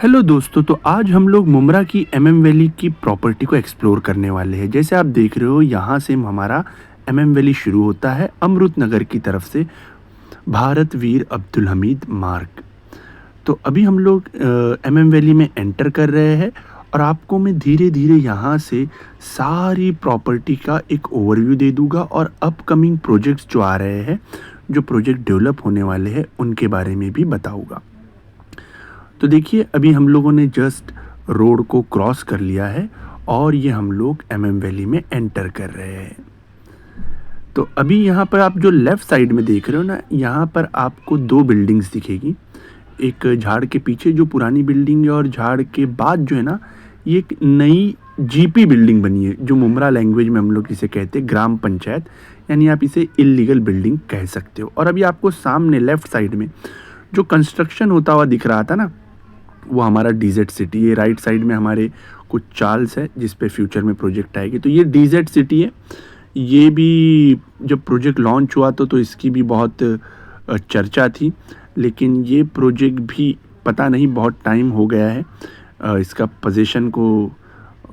Hello दोस्तों, तो आज हम लोग मुमरा की एमएम वैली की प्रॉपर्टी को एक्सप्लोर करने वाले हैं। जैसे आप देख रहे हो, यहाँ से हमारा एमएम वैली शुरू होता है अमृत नगर की तरफ से, भारत वीर अब्दुल हमीद मार्ग। तो अभी हम लोग एमएम वैली में एंटर कर रहे हैं और आपको मैं धीरे धीरे यहाँ से सारी प्रॉपर्टी का एक ओवरव्यू दे दूंगा और अपकमिंग प्रोजेक्ट्स जो आ रहे हैं, जो प्रोजेक्ट डेवलप होने वाले हैं, उनके बारे में भी बताऊंगा। तो देखिए, अभी हम लोगों ने जस्ट रोड को क्रॉस कर लिया है और ये हम लोग एमएम वैली में एंटर कर रहे हैं। तो अभी यहाँ पर आप जो लेफ़्ट साइड में देख रहे हो ना, यहाँ पर आपको दो बिल्डिंग्स दिखेगी। एक झाड़ के पीछे जो पुरानी बिल्डिंग है और झाड़ के बाद जो है ना, ये एक नई जीपी बिल्डिंग बनी है, जो मुमरा लैंग्वेज में हम लोग इसे कहते हैं ग्राम पंचायत, यानी आप इसे इल्लीगल बिल्डिंग कह सकते हो। और अभी आपको सामने लेफ़्ट साइड में जो कंस्ट्रक्शन होता हुआ दिख रहा था ना, वो हमारा डीजेड सिटी है। राइट साइड में हमारे कुछ चार्ल्स है जिस पे फ्यूचर में प्रोजेक्ट आएगी। तो ये डीजेड सिटी है। ये भी जब प्रोजेक्ट लॉन्च हुआ तो इसकी भी बहुत चर्चा थी, लेकिन ये प्रोजेक्ट भी पता नहीं, बहुत टाइम हो गया है इसका पोजीशन को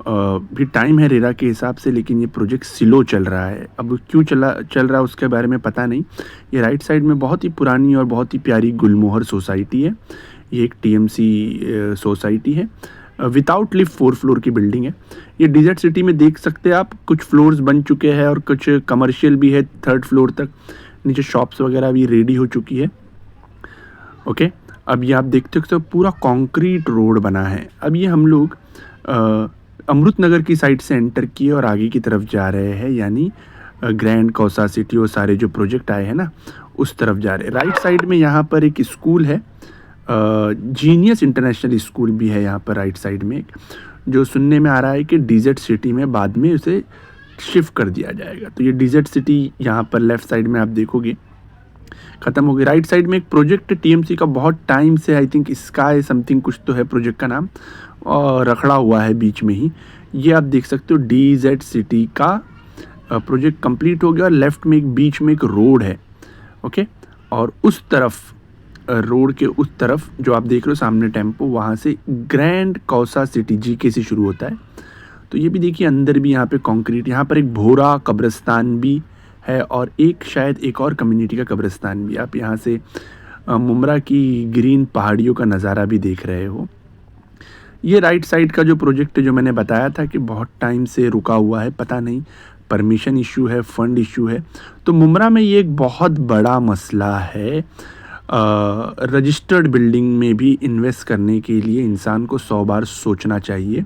भी टाइम है रेरा के हिसाब से, लेकिन ये प्रोजेक्ट स्लो चल रहा है। अब क्यों चल रहा है उसके बारे में पता नहीं। ये राइट साइड में बहुत ही पुरानी और बहुत ही प्यारी गुलमोहर सोसाइटी है। ये एक टीएमसी सोसाइटी है, विदाउट लिफ्ट 4 फ्लोर की बिल्डिंग है। ये डिजर्ट सिटी में देख सकते हैं आप, कुछ फ्लोर्स बन चुके हैं और कुछ कमर्शियल भी है 3rd फ्लोर तक। नीचे शॉप्स वगैरह भी रेडी हो चुकी है। ओके, अब ये आप देखते हो पूरा कंक्रीट रोड बना है। अब ये हम लोग अमृत नगर की साइड से एंटर किए और आगे की तरफ जा रहे हैं, यानी ग्रैंड कौसा सिटी और सारे जो प्रोजेक्ट आए हैं ना, उस तरफ जा रहे हैं। राइट साइड में यहाँ पर एक स्कूल है, जीनियस इंटरनेशनल स्कूल भी है यहाँ पर राइट साइड में, जो सुनने में आ रहा है कि डीजेड सिटी में बाद में उसे शिफ्ट कर दिया जाएगा। तो ये डीजेड सिटी यहाँ पर लेफ़्ट साइड में आप देखोगे ख़त्म हो गई। राइट साइड में एक प्रोजेक्ट टीएमसी का, बहुत टाइम से, आई थिंक स्काई समथिंग कुछ तो है प्रोजेक्ट का नाम, और रखड़ा हुआ है बीच में ही। ये आप देख सकते हो डीजेड सिटी का प्रोजेक्ट कंप्लीट हो गया और लेफ़्ट में एक बीच में एक रोड है। ओके, और उस तरफ रोड के उस तरफ जो आप देख रहे हो सामने टेम्पो, वहाँ से ग्रैंड कौसा सिटी जीके से शुरू होता है। तो ये भी देखिए, अंदर भी यहाँ पे कंक्रीट, यहाँ पर एक भोरा कब्रिस्तान भी है और एक शायद एक और कम्युनिटी का कब्रिस्तान भी। आप यहाँ से मुमरा की ग्रीन पहाड़ियों का नज़ारा भी देख रहे हो। ये राइट साइड का जो प्रोजेक्ट है, जो मैंने बताया था कि बहुत टाइम से रुका हुआ है, पता नहीं परमिशन इशू है, फंड इशू है। तो मुमरा में ये एक बहुत बड़ा मसला है। रजिस्टर्ड बिल्डिंग में भी इन्वेस्ट करने के लिए इंसान को 100 बार सोचना चाहिए।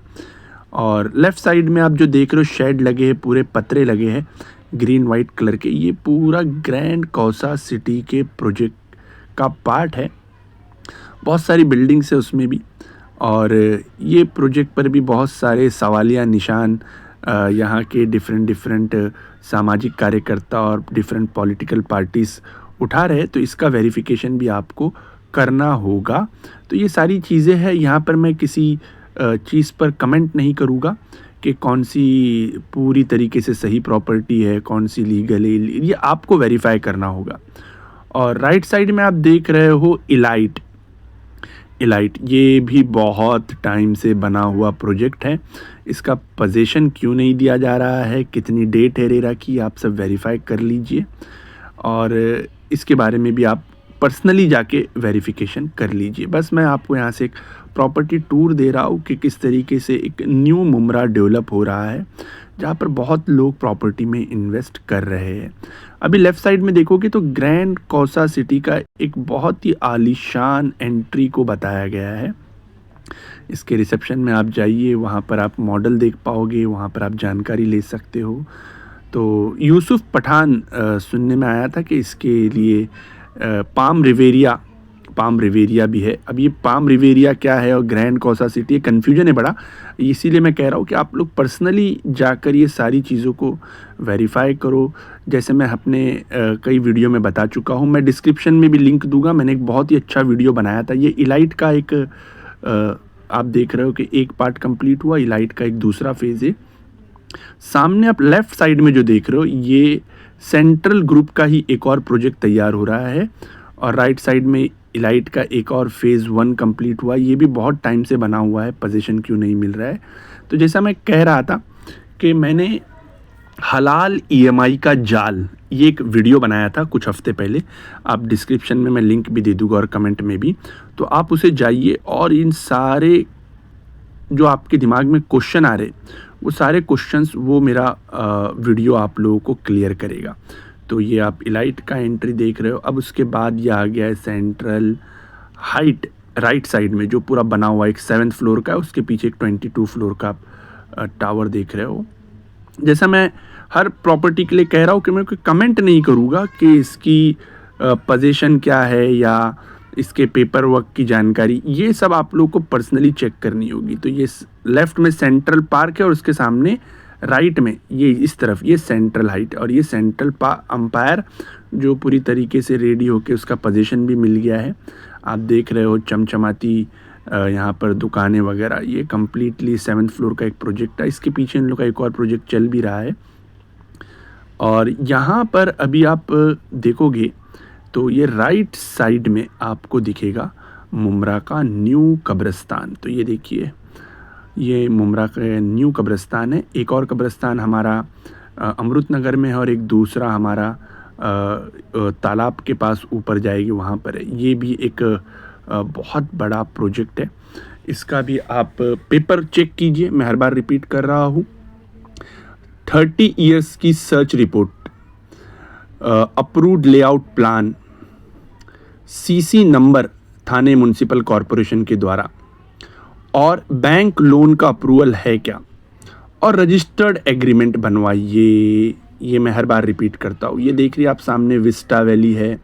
और लेफ़्ट साइड में आप जो देख रहे हो, शेड लगे हैं, पूरे पतरे लगे हैं ग्रीन वाइट कलर के। ये पूरा ग्रैंड कौसा सिटी के प्रोजेक्ट का पार्ट है। बहुत सारी बिल्डिंग्स है उसमें भी, और ये प्रोजेक्ट पर भी बहुत सारे सवालिया निशान यहाँ के डिफरेंट सामाजिक कार्यकर्ता और डिफरेंट पॉलिटिकल पार्टीज़ उठा रहे हैं। तो इसका वेरिफिकेशन भी आपको करना होगा। तो ये सारी चीज़ें हैं। यहाँ पर मैं किसी चीज़ पर कमेंट नहीं करूँगा कि कौन सी पूरी तरीके से सही प्रॉपर्टी है, कौन सी लीगल है, ये आपको वेरीफाई करना होगा। और राइट साइड में आप देख रहे हो इलाइट, ये भी बहुत टाइम से बना हुआ प्रोजेक्ट है। इसका पोजीशन क्यों नहीं दिया जा रहा है, कितनी डेट है रेरा की, आप सब वेरीफाई कर लीजिए और इसके बारे में भी आप पर्सनली जाके वेरिफिकेशन कर लीजिए। बस मैं आपको यहाँ से एक प्रॉपर्टी टूर दे रहा हूँ कि किस तरीके से एक न्यू मुमरा डेवलप हो रहा है, जहाँ पर बहुत लोग प्रॉपर्टी में इन्वेस्ट कर रहे हैं। अभी लेफ़्ट साइड में देखोगे तो ग्रैंड कौसा सिटी का एक बहुत ही आलीशान एंट्री को बताया गया है। इसके रिसेप्शन में आप जाइए, वहाँ पर आप मॉडल देख पाओगे, वहाँ पर आप जानकारी ले सकते हो। तो यूसुफ पठान सुनने में आया था कि इसके लिए पाम रिवेरिया भी है। अब ये पाम रिवेरिया क्या है और ग्रैंड कौसा सिटी, कन्फ्यूजन है बड़ा। इसीलिए मैं कह रहा हूँ कि आप लोग पर्सनली जाकर ये सारी चीज़ों को वेरीफाई करो। जैसे मैं अपने कई वीडियो में बता चुका हूँ, मैं डिस्क्रिप्शन में भी लिंक दूंगा। मैंने एक बहुत ही अच्छा वीडियो बनाया था। ये इलाइट का एक आप देख रहे हो कि एक पार्ट कंप्लीट हुआ, इलाइट का एक दूसरा फेज़ है। सामने आप लेफ़्ट साइड में जो देख रहे हो, ये सेंट्रल ग्रुप का ही एक और प्रोजेक्ट तैयार हो रहा है। और राइट साइड में इलाइट का एक और फेज़ 1 कंप्लीट हुआ, ये भी बहुत टाइम से बना हुआ है, पोजीशन क्यों नहीं मिल रहा है। तो जैसा मैं कह रहा था कि मैंने हलाल ईएमआई का जाल, ये एक वीडियो बनाया था कुछ हफ्ते पहले, आप डिस्क्रिप्शन में मैं लिंक भी दे दूंगा और कमेंट में भी, तो आप उसे जाइए और इन सारे जो आपके दिमाग में क्वेश्चन आ रहे, वो सारे क्वेश्चंस वो मेरा वीडियो आप लोगों को क्लियर करेगा। तो ये आप इलाइट का एंट्री देख रहे हो। अब उसके बाद ये आ गया है सेंट्रल हाइट, राइट साइड में जो पूरा बना हुआ एक 7th फ्लोर का है, उसके पीछे एक 22 फ्लोर का टावर देख रहे हो। जैसा मैं हर प्रॉपर्टी के लिए कह रहा हूँ कि मैं कोई कमेंट नहीं करूँगा कि इसकी पोजीशन क्या है या इसके पेपर वर्क की जानकारी, ये सब आप लोगों को पर्सनली चेक करनी होगी। तो ये लेफ़्ट में सेंट्रल पार्क है और उसके सामने राइट में ये इस तरफ ये सेंट्रल हाइट और ये सेंट्रल अंपायर जो पूरी तरीके से रेडी होके उसका पोजीशन भी मिल गया है। आप देख रहे हो चमचमाती यहाँ पर दुकानें वगैरह, ये कम्प्लीटली 7th फ्लोर का एक प्रोजेक्ट है। इसके पीछे इन लोग का एक और प्रोजेक्ट चल भी रहा है। और यहाँ पर अभी आप देखोगे तो ये राइट साइड में आपको दिखेगा मुमरा का न्यू कब्रिस्तान। तो ये देखिए, ये मुमरा का न्यू कब्रिस्तान है। एक और कब्रिस्तान हमारा अमृत नगर में है और एक दूसरा हमारा तालाब के पास ऊपर जाएगी वहाँ पर है। ये भी एक बहुत बड़ा प्रोजेक्ट है। इसका भी आप पेपर चेक कीजिए, मैं हर बार रिपीट कर रहा हूँ। 30 इयर्स की search report, approved layout plan, CC number Thane municipal corporation के द्वारा, और बैंक लोन का अप्रूवल है क्या, और रजिस्टर्ड एग्रीमेंट बनवाइए। ये मैं हर बार रिपीट करता हूँ। ये देख रही आप सामने विस्टा वैली है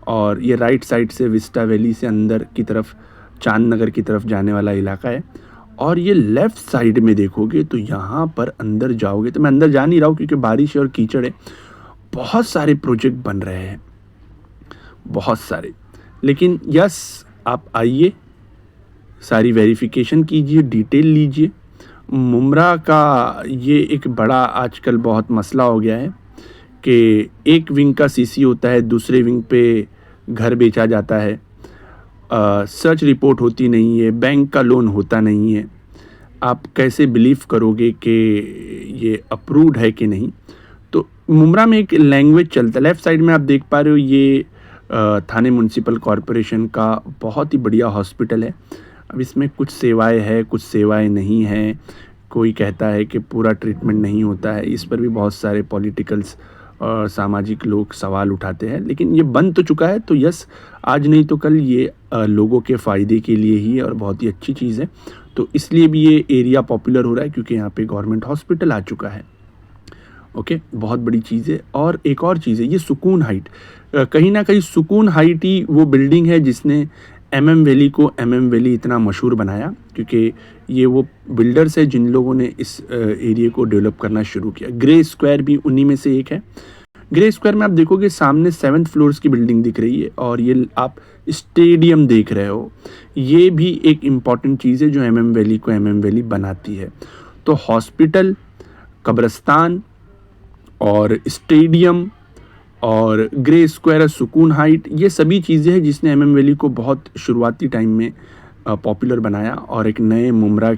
और ये राइट साइड से विस्टा वैली से अंदर की तरफ चांद नगर की तरफ जाने वाला इलाका है। और ये लेफ़्ट साइड में देखोगे तो यहाँ पर अंदर जाओगे, तो मैं अंदर जा नहीं रहा हूँ क्योंकि बारिश और कीचड़ है। बहुत सारे प्रोजेक्ट बन रहे हैं, बहुत सारे। लेकिन यस, आप आइए, सारी वेरिफिकेशन कीजिए, डिटेल लीजिए। मुमरा का ये एक बड़ा आजकल बहुत मसला हो गया है कि एक विंग का सीसी होता है, दूसरे विंग पे घर बेचा जाता है, सर्च रिपोर्ट होती नहीं है, बैंक का लोन होता नहीं है। आप कैसे बिलीव करोगे कि ये अप्रूव्ड है कि नहीं। तो मुमरा में एक लैंग्वेज चलता है। लेफ़्ट साइड में आप देख पा रहे हो ये थाने म्युनिसिपल कॉरपोरेशन का बहुत ही बढ़िया हॉस्पिटल है। अब इसमें कुछ सेवाएं है, कुछ सेवाएं नहीं हैं। कोई कहता है कि पूरा ट्रीटमेंट नहीं होता है। इस पर भी बहुत सारे पॉलिटिकल्स और सामाजिक लोग सवाल उठाते हैं। लेकिन ये बन तो चुका है, तो यस, आज नहीं तो कल ये लोगों के फ़ायदे के लिए ही है और बहुत ही अच्छी चीज़ है। तो इसलिए भी ये एरिया पॉपुलर हो रहा है क्योंकि यहाँ पे गवर्नमेंट हॉस्पिटल आ चुका है। ओके, बहुत बड़ी चीज़ है। और एक और चीज़ है, ये सुकून हाइट, कहीं ना कहीं सुकून हाइट ही वो बिल्डिंग है जिसने MM वैली को MM वैली इतना मशहूर बनाया, क्योंकि ये वो बिल्डर्स है जिन लोगों ने इस एरिया को डेवलप करना शुरू किया। ग्रे स्क्वायर भी उन्हीं में से एक है। ग्रे स्क्वायर में आप देखोगे सामने 7th फ्लोर्स की बिल्डिंग दिख रही है और ये आप स्टेडियम देख रहे हो। ये भी एक इम्पॉर्टेंट चीज़ है जो MM वैली को MM वैली बनाती है। तो हॉस्पिटल, कब्रिस्तान और स्टेडियम और ग्रे स्क्वायर, सुकून हाइट, ये सभी चीज़ें हैं जिसने MM वैली को बहुत शुरुआती टाइम में पॉपुलर बनाया और एक नए मुमरा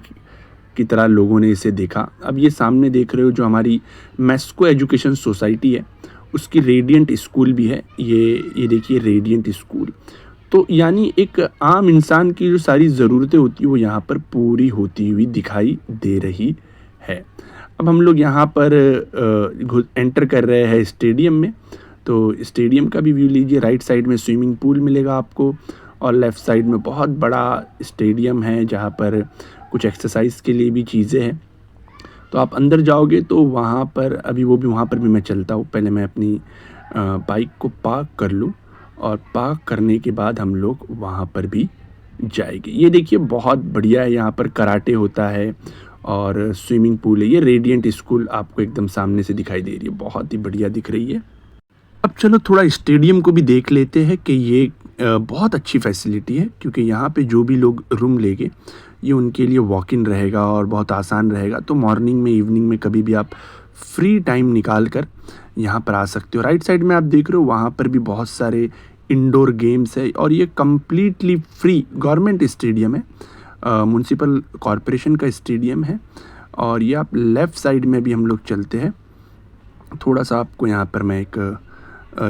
की तरह लोगों ने इसे देखा। अब ये सामने देख रहे हो जो हमारी मैस्को एजुकेशन सोसाइटी है, उसकी रेडियंट स्कूल भी है। ये देखिए रेडियंट स्कूल। तो यानी एक आम इंसान की जो सारी ज़रूरतें होती है वो यहाँ पर पूरी होती हुई दिखाई दे रही है। अब हम लोग यहाँ पर एंटर कर रहे हैं स्टेडियम में। तो स्टेडियम का भी व्यू लीजिए। राइट साइड में स्विमिंग पूल मिलेगा आपको और लेफ़्ट साइड में बहुत बड़ा स्टेडियम है जहाँ पर कुछ एक्सरसाइज के लिए भी चीज़ें हैं। तो आप अंदर जाओगे तो वहाँ पर अभी वहाँ पर भी मैं चलता हूँ। पहले मैं अपनी बाइक को पार्क कर लूँ और पार्क करने के बाद हम लोग वहाँ पर भी जाएंगे। ये देखिए बहुत बढ़िया है, यहाँ पर कराटे होता है और स्विमिंग पूल है। ये रेडियंट स्कूल आपको एकदम सामने से दिखाई दे रही है, बहुत ही बढ़िया दिख रही है। अब चलो थोड़ा स्टेडियम को भी देख लेते हैं कि ये बहुत अच्छी फैसिलिटी है, क्योंकि यहाँ पे जो भी लोग रूम लेंगे ये उनके लिए वॉक इन रहेगा और बहुत आसान रहेगा। तो मॉर्निंग में, इवनिंग में कभी भी आप फ्री टाइम निकाल कर यहाँ पर आ सकते हो। राइट साइड में आप देख रहे हो वहाँ पर भी बहुत सारे इंडोर गेम्स है और ये कम्प्लीटली फ्री गवर्नमेंट स्टेडियम है, म्युनिसिपल कॉरपोरेशन का स्टेडियम है। और ये आप लेफ़्ट साइड में भी हम लोग चलते हैं, थोड़ा सा आपको यहाँ पर मैं एक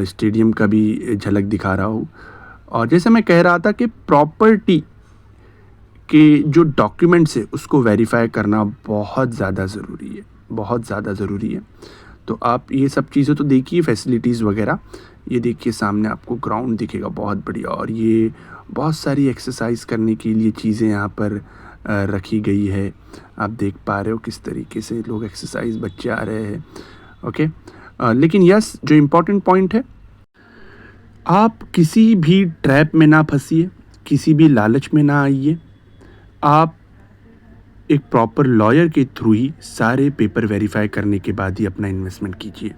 स्टेडियम का भी झलक दिखा रहा हूँ। और जैसे मैं कह रहा था कि प्रॉपर्टी के जो डॉक्यूमेंट्स है उसको वेरीफाई करना बहुत ज़्यादा ज़रूरी है, बहुत ज़्यादा ज़रूरी है। तो आप ये सब चीज़ें तो देखिए, फैसिलिटीज़ वगैरह। ये देखिए सामने आपको ग्राउंड दिखेगा बहुत बढ़िया, और ये बहुत सारी एक्सरसाइज करने के लिए चीज़ें यहाँ पर रखी गई है। आप देख पा रहे हो किस तरीके से लोग एक्सरसाइज, बच्चे आ रहे हैं। ओके, लेकिन यस, जो इम्पोर्टेंट पॉइंट है, आप किसी भी ट्रैप में ना फंसिए, किसी भी लालच में ना आइए। आप एक प्रॉपर लॉयर के थ्रू ही सारे पेपर वेरीफाई करने के बाद ही अपना इन्वेस्टमेंट कीजिए।